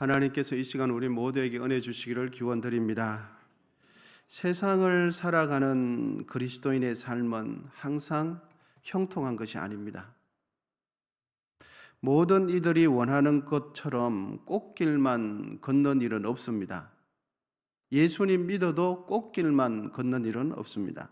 하나님께서 이 시간 우리 모두에게 은혜 주시기를 기원드립니다. 세상을 살아가는 그리스도인의 삶은 항상 형통한 것이 아닙니다. 모든 이들이 원하는 것처럼 꽃길만 걷는 일은 없습니다. 예수님 믿어도 꽃길만 걷는 일은 없습니다.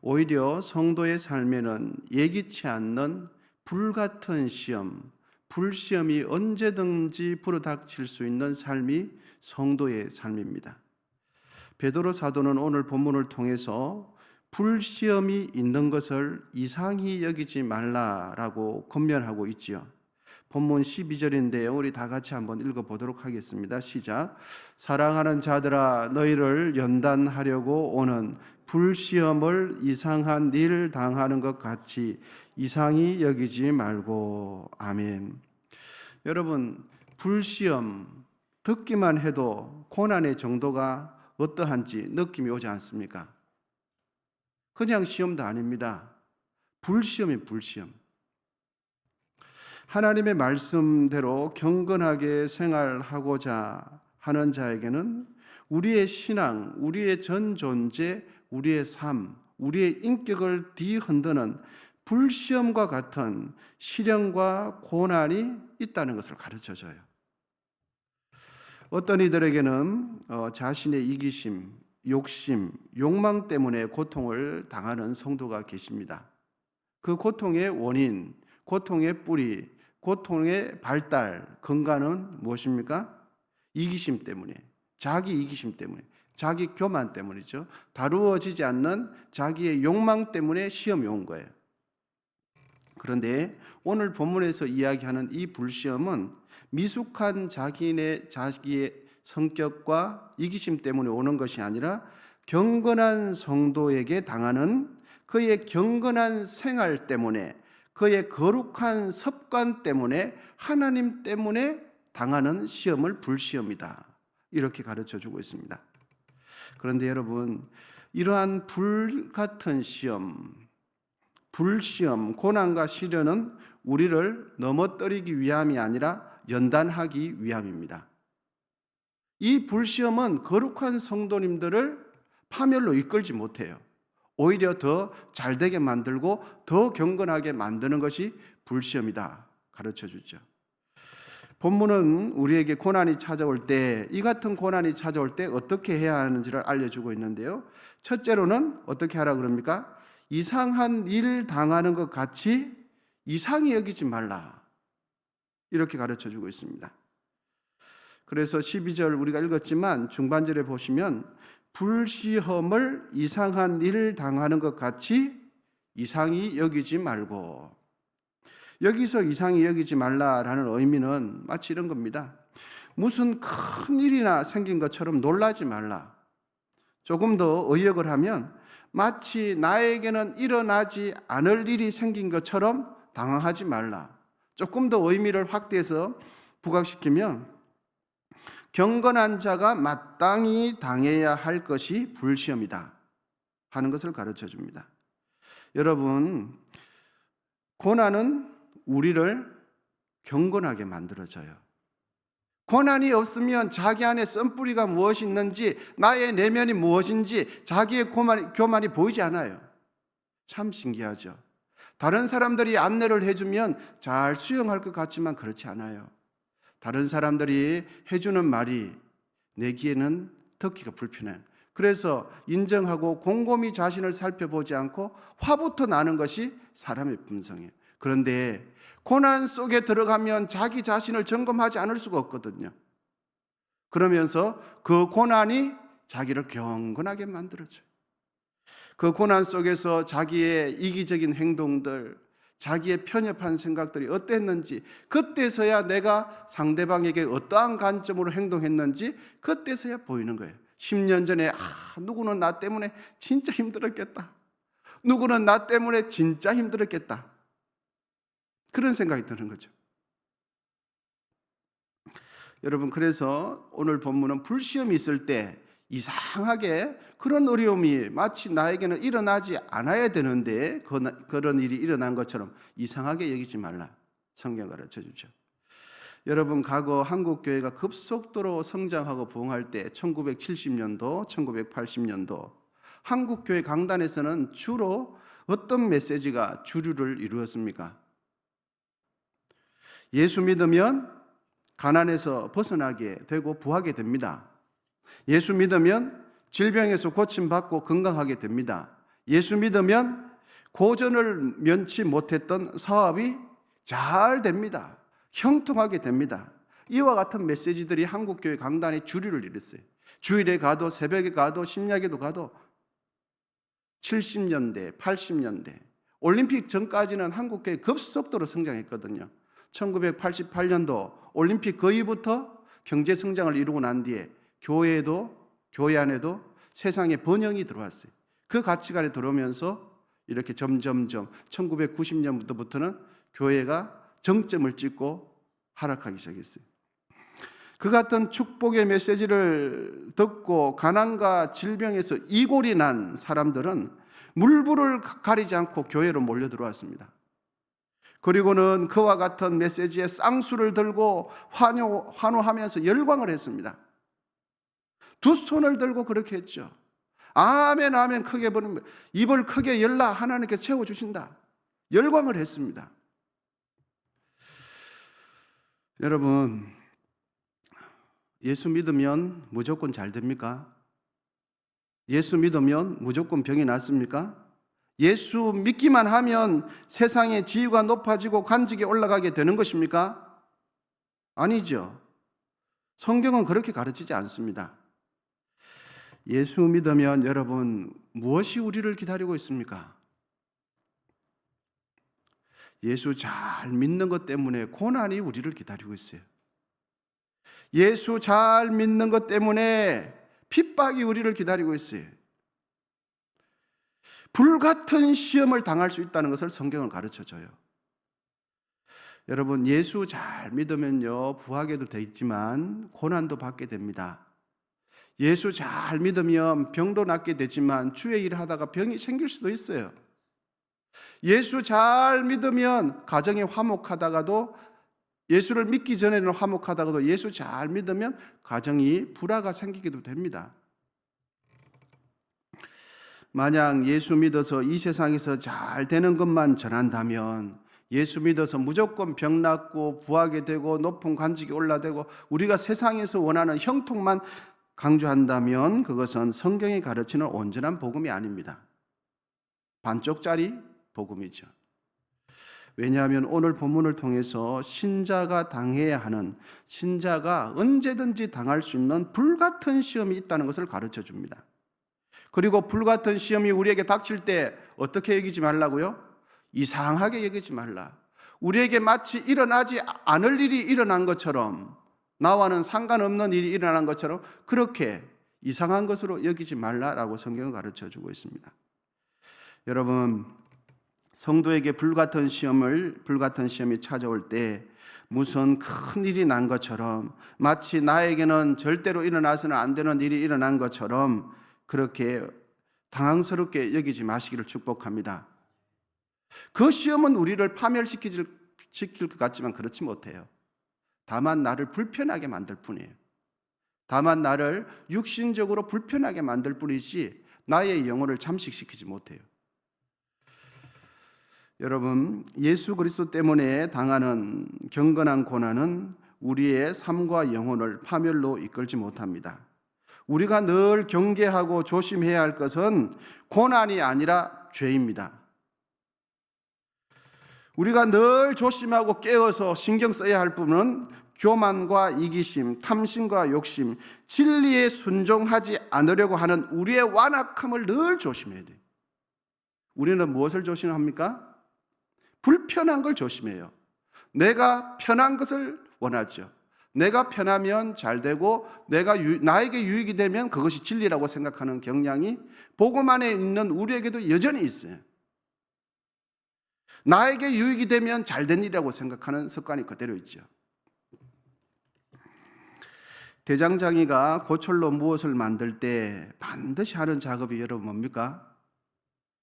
오히려 성도의 삶에는 예기치 않는 불같은 시험, 불시험이 언제든지 불어닥칠 수 있는 삶이 성도의 삶입니다. 베드로 사도는 오늘 본문을 통해서 불시험이 있는 것을 이상히 여기지 말라라고 권면하고 있지요. 본문 12절인데요. 우리 다 같이 한번 읽어보도록 하겠습니다. 시작. 사랑하는 자들아, 너희를 연단하려고 오는 불시험을 이상한 일 당하는 것 같이 이상히 여기지 말고. 아멘. 여러분, 불시험 듣기만 해도 고난의 정도가 어떠한지 느낌이 오지 않습니까? 그냥 시험도 아닙니다. 불시험이 불시험. 하나님의 말씀대로 경건하게 생활하고자 하는 자에게는 우리의 신앙, 우리의 전 존재, 우리의 삶, 우리의 인격을 뒤흔드는 불시험과 같은 시련과 고난이 있다는 것을 가르쳐줘요. 어떤 이들에게는 자신의 이기심, 욕심, 욕망 때문에 고통을 당하는 성도가 계십니다. 그 고통의 원인, 고통의 뿌리, 고통의 발달, 근간은 무엇입니까? 이기심 때문에, 자기 이기심 때문에, 자기 교만 때문이죠. 다루어지지 않는 자기의 욕망 때문에 시험이 온 거예요. 그런데 오늘 본문에서 이야기하는 이 불시험은 미숙한 자기의 성격과 이기심 때문에 오는 것이 아니라 경건한 성도에게 당하는 그의 경건한 생활 때문에, 그의 거룩한 습관 때문에, 하나님 때문에 당하는 시험을 불시험이다, 이렇게 가르쳐주고 있습니다. 그런데 여러분, 이러한 불같은 시험, 불시험, 고난과 시련은 우리를 넘어뜨리기 위함이 아니라 연단하기 위함입니다. 이 불시험은 거룩한 성도님들을 파멸로 이끌지 못해요. 오히려 더 잘되게 만들고 더 경건하게 만드는 것이 불시험이다 가르쳐주죠. 본문은 우리에게 고난이 찾아올 때, 이 같은 고난이 찾아올 때 어떻게 해야 하는지를 알려주고 있는데요. 첫째로는 어떻게 하라 그럽니까? 이상한 일 당하는 것 같이 이상히 여기지 말라, 이렇게 가르쳐주고 있습니다. 그래서 12절 우리가 읽었지만 중반절에 보시면 불시험을 이상한 일 당하는 것 같이 이상히 여기지 말고, 여기서 이상히 여기지 말라라는 의미는 마치 이런 겁니다. 무슨 큰 일이나 생긴 것처럼 놀라지 말라. 조금 더 의역을 하면 마치 나에게는 일어나지 않을 일이 생긴 것처럼 당황하지 말라. 조금 더 의미를 확대해서 부각시키면 경건한 자가 마땅히 당해야 할 것이 불시험이다 하는 것을 가르쳐 줍니다. 여러분, 고난은 우리를 경건하게 만들어줘요. 고난이 없으면 자기 안에 썬뿌리가 무엇이 있는지, 나의 내면이 무엇인지 자기의 교만이 보이지 않아요. 참 신기하죠. 다른 사람들이 안내를 해주면 잘 수용할 것 같지만 그렇지 않아요. 다른 사람들이 해주는 말이 내 귀에는 듣기가 불편해요. 그래서 인정하고 곰곰이 자신을 살펴보지 않고 화부터 나는 것이 사람의 품성이에요. 그런데 고난 속에 들어가면 자기 자신을 점검하지 않을 수가 없거든요. 그러면서 그 고난이 자기를 경건하게 만들어줘요. 그 고난 속에서 자기의 이기적인 행동들, 자기의 편협한 생각들이 어땠는지, 그때서야 내가 상대방에게 어떠한 관점으로 행동했는지 그때서야 보이는 거예요. 10년 전에 누구는 나 때문에 진짜 힘들었겠다, 누구는 나 때문에 진짜 힘들었겠다, 그런 생각이 드는 거죠. 여러분, 그래서 오늘 본문은 불시험이 있을 때 이상하게 그런 어려움이 마치 나에게는 일어나지 않아야 되는데 그런 일이 일어난 것처럼 이상하게 여기지 말라, 성경 가르쳐 주죠. 여러분, 과거 한국 교회가 급속도로 성장하고 부흥할 때 1970년도, 1980년도 한국 교회 강단에서는 주로 어떤 메시지가 주류를 이루었습니까? 예수 믿으면 가난에서 벗어나게 되고 부하게 됩니다. 예수 믿으면 질병에서 고침받고 건강하게 됩니다. 예수 믿으면 고전을 면치 못했던 사업이 잘 됩니다. 형통하게 됩니다. 이와 같은 메시지들이 한국교회 강단의 주류를 이뤘어요. 주일에 가도 새벽에 가도 심야에도 가도 70년대, 80년대 올림픽 전까지는 한국교회 급속도로 성장했거든요. 1988년도 올림픽 그 이후부터 경제 성장을 이루고 난 뒤에 교회 안에도 세상에 번영이 들어왔어요. 그 가치관에 들어오면서 이렇게 점점점 1990년부터는 교회가 정점을 찍고 하락하기 시작했어요. 그 같은 축복의 메시지를 듣고 가난과 질병에서 이골이 난 사람들은 물불을 가리지 않고 교회로 몰려 들어왔습니다. 그리고는 그와 같은 메시지에 쌍수를 들고 환호하면서 열광을 했습니다. 두 손을 들고 그렇게 했죠. 아멘, 아멘 크게 부르면 입을 크게 열라 하나님께서 채워주신다. 열광을 했습니다. 여러분, 예수 믿으면 무조건 잘 됩니까? 예수 믿으면 무조건 병이 낫습니까? 예수 믿기만 하면 세상의 지위가 높아지고 관직에 올라가게 되는 것입니까? 아니죠. 성경은 그렇게 가르치지 않습니다. 예수 믿으면 여러분 무엇이 우리를 기다리고 있습니까? 예수 잘 믿는 것 때문에 고난이 우리를 기다리고 있어요. 예수 잘 믿는 것 때문에 핍박이 우리를 기다리고 있어요. 불같은 시험을 당할 수 있다는 것을 성경은 가르쳐줘요. 여러분, 예수 잘 믿으면요 부하게도 돼 있지만 고난도 받게 됩니다. 예수 잘 믿으면 병도 낫게 되지만 주의 일을 하다가 병이 생길 수도 있어요. 예수 잘 믿으면 가정이 화목하다가도, 예수를 믿기 전에는 화목하다가도 예수 잘 믿으면 가정이 불화가 생기기도 됩니다. 만약 예수 믿어서 이 세상에서 잘 되는 것만 전한다면, 예수 믿어서 무조건 병 낫고 부하게 되고 높은 관직에 올라되고 우리가 세상에서 원하는 형통만 강조한다면 그것은 성경이 가르치는 온전한 복음이 아닙니다. 반쪽짜리 복음이죠. 왜냐하면 오늘 본문을 통해서 신자가 당해야 하는, 신자가 언제든지 당할 수 있는 불같은 시험이 있다는 것을 가르쳐 줍니다. 그리고 불같은 시험이 우리에게 닥칠 때 어떻게 여기지 말라고요? 이상하게 여기지 말라. 우리에게 마치 일어나지 않을 일이 일어난 것처럼, 나와는 상관없는 일이 일어난 것처럼 그렇게 이상한 것으로 여기지 말라라고 성경은 가르쳐 주고 있습니다. 여러분, 성도에게 불같은 시험이 찾아올 때 무슨 큰 일이 난 것처럼, 마치 나에게는 절대로 일어나서는 안 되는 일이 일어난 것처럼 그렇게 당황스럽게 여기지 마시기를 축복합니다. 그 시험은 우리를 파멸시킬 것 같지만 그렇지 못해요. 다만 나를 불편하게 만들 뿐이에요. 다만 나를 육신적으로 불편하게 만들 뿐이지 나의 영혼을 잠식시키지 못해요. 여러분, 예수 그리스도 때문에 당하는 경건한 고난은 우리의 삶과 영혼을 파멸로 이끌지 못합니다. 우리가 늘 경계하고 조심해야 할 것은 고난이 아니라 죄입니다. 우리가 늘 조심하고 깨어서 신경 써야 할 부분은 교만과 이기심, 탐심과 욕심, 진리에 순종하지 않으려고 하는 우리의 완악함을 늘 조심해야 돼요. 우리는 무엇을 조심합니까? 불편한 걸 조심해요. 내가 편한 것을 원하죠. 내가 편하면 잘 되고 나에게 유익이 되면 그것이 진리라고 생각하는 경향이 복음 안에 있는 우리에게도 여전히 있어요. 나에게 유익이 되면 잘된 일이라고 생각하는 습관이 그대로 있죠. 대장장이가 고철로 무엇을 만들 때 반드시 하는 작업이 여러분 뭡니까?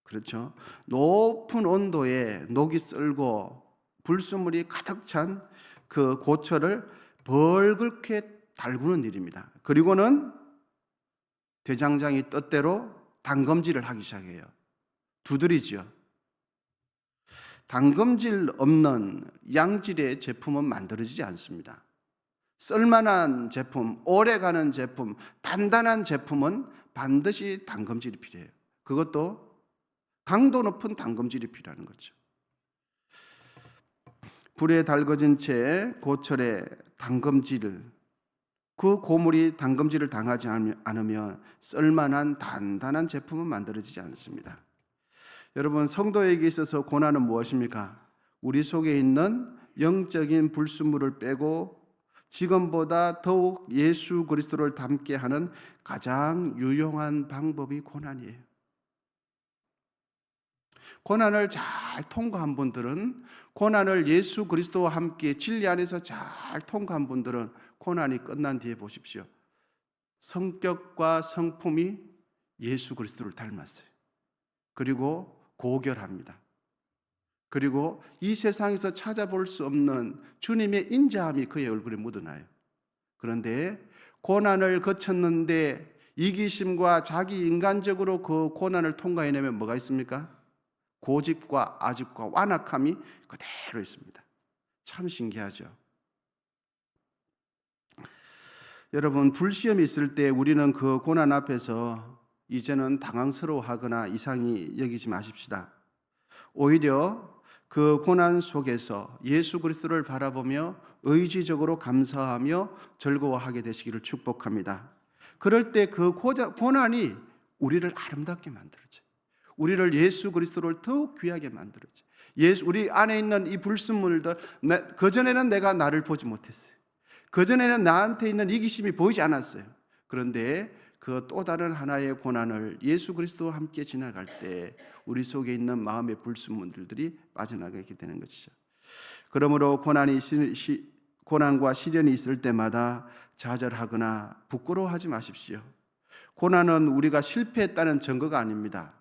그렇죠. 높은 온도에 녹이 썰고 불순물이 가득 찬 그 고철을 벌겋게 달구는 일입니다. 그리고는 대장장이 뜻대로 단검질을 하기 시작해요. 두드리죠. 단검질 없는 양질의 제품은 만들어지지 않습니다. 쓸만한 제품, 오래가는 제품, 단단한 제품은 반드시 단검질이 필요해요. 그것도 강도 높은 단검질이 필요한 거죠. 불에 달궈진 채 고철에 단검질을, 그 고물이 단검질을 당하지 않으면 쓸만한 단단한 제품은 만들어지지 않습니다. 여러분, 성도에게 있어서 고난은 무엇입니까? 우리 속에 있는 영적인 불순물을 빼고 지금보다 더욱 예수 그리스도를 닮게 하는 가장 유용한 방법이 고난이에요. 고난을 잘 통과한 분들은, 고난을 예수 그리스도와 함께 진리 안에서 잘 통과한 분들은 고난이 끝난 뒤에 보십시오. 성격과 성품이 예수 그리스도를 닮았어요. 그리고 고결합니다. 그리고 이 세상에서 찾아볼 수 없는 주님의 인자함이 그의 얼굴에 묻어나요. 그런데 고난을 거쳤는데 이기심과 자기 인간적으로 그 고난을 통과해내면 뭐가 있습니까? 고집과 아집과 완악함이 그대로 있습니다. 참 신기하죠. 여러분, 불시험이 있을 때 우리는 그 고난 앞에서 이제는 당황스러워하거나 이상히 여기지 마십시다. 오히려 그 고난 속에서 예수 그리스도를 바라보며 의지적으로 감사하며 즐거워하게 되시기를 축복합니다. 그럴 때 그 고난이 우리를 아름답게 만들어줘요. 우리를 예수 그리스도를 더욱 귀하게 만들어줘요. 우리 안에 있는 이 불순물들, 그전에는 내가 나를 보지 못했어요. 그전에는 나한테 있는 이기심이 보이지 않았어요. 그런데 그 또 다른 하나의 고난을 예수 그리스도와 함께 지나갈 때 우리 속에 있는 마음의 불순물들이 빠져나가게 되는 것이죠. 그러므로 고난과 시련이 있을 때마다 좌절하거나 부끄러워하지 마십시오. 고난은 우리가 실패했다는 증거가 아닙니다.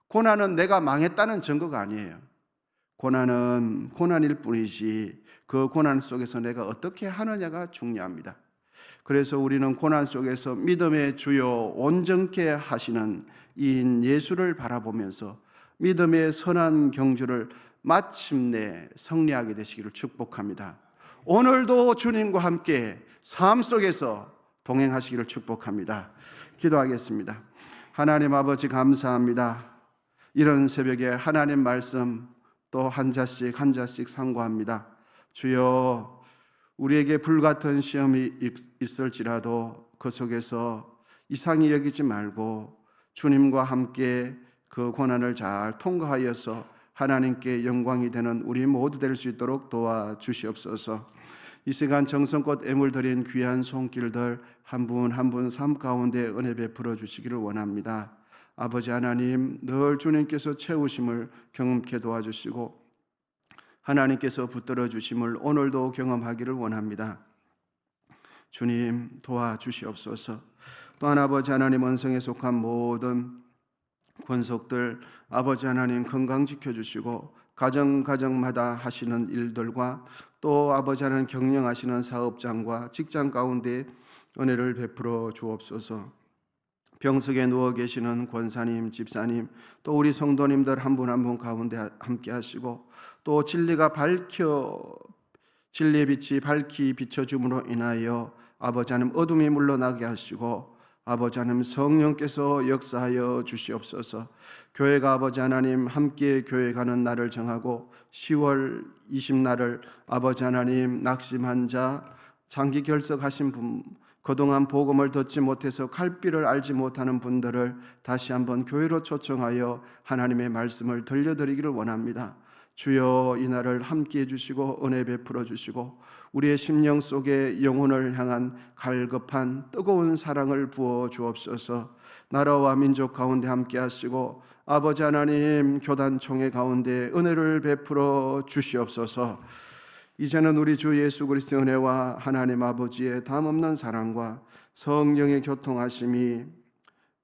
고난은 내가 망했다는 증거가 아니에요. 고난은 고난일 뿐이지 그 고난 속에서 내가 어떻게 하느냐가 중요합니다. 그래서 우리는 고난 속에서 믿음의 주요 온전케 하시는 이인 예수를 바라보면서 믿음의 선한 경주를 마침내 승리하게 되시기를 축복합니다. 오늘도 주님과 함께 삶 속에서 동행하시기를 축복합니다. 기도하겠습니다. 하나님 아버지, 감사합니다. 이런 새벽에 하나님 말씀 또 한 자씩 한 자씩 상고합니다. 주여, 우리에게 불같은 시험이 있을지라도 그 속에서 이상히 여기지 말고 주님과 함께 그 고난을 잘 통과하여서 하나님께 영광이 되는 우리 모두 될 수 있도록 도와주시옵소서. 이 시간 정성껏 애물 드린 귀한 손길들 한 분 한 분 삶 가운데 은혜 베풀어 주시기를 원합니다. 아버지 하나님, 늘 주님께서 채우심을 경험케 도와주시고 하나님께서 붙들어 주심을 오늘도 경험하기를 원합니다. 주님, 도와주시옵소서. 또한 아버지 하나님, 원성에 속한 모든 권속들 아버지 하나님 건강 지켜주시고 가정마다 하시는 일들과 또 아버지 하나님 경영하시는 사업장과 직장 가운데 은혜를 베풀어 주옵소서. 병석에 누워 계시는 권사님, 집사님, 또 우리 성도님들 한 분 한 분 가운데 함께 하시고 또 진리의 빛이 밝히 비춰줌으로 인하여 아버지 하나님 어둠이 물러나게 하시고 아버지 하나님 성령께서 역사하여 주시옵소서. 교회가 아버지 하나님 함께 교회 가는 날을 정하고 10월 20날을 아버지 하나님 낙심한 자, 장기 결석하신 분, 그동안 복음을 듣지 못해서 갈피를 알지 못하는 분들을 다시 한번 교회로 초청하여 하나님의 말씀을 들려드리기를 원합니다. 주여, 이 날을 함께 해주시고 은혜 베풀어 주시고 우리의 심령 속에 영혼을 향한 갈급한 뜨거운 사랑을 부어 주옵소서. 나라와 민족 가운데 함께 하시고 아버지 하나님 교단총회 가운데 은혜를 베풀어 주시옵소서. 이제는 우리 주 예수 그리스도의 은혜와 하나님 아버지의 담없는 사랑과 성령의 교통하심이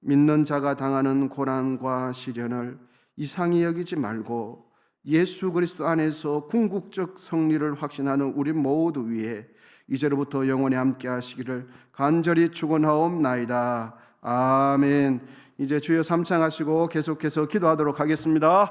믿는 자가 당하는 고난과 시련을 이상히 여기지 말고 예수 그리스도 안에서 궁극적 승리를 확신하는 우리 모두 위에 이제로부터 영원히 함께 하시기를 간절히 축원하옵나이다. 아멘. 이제 주여 삼창하시고 계속해서 기도하도록 하겠습니다.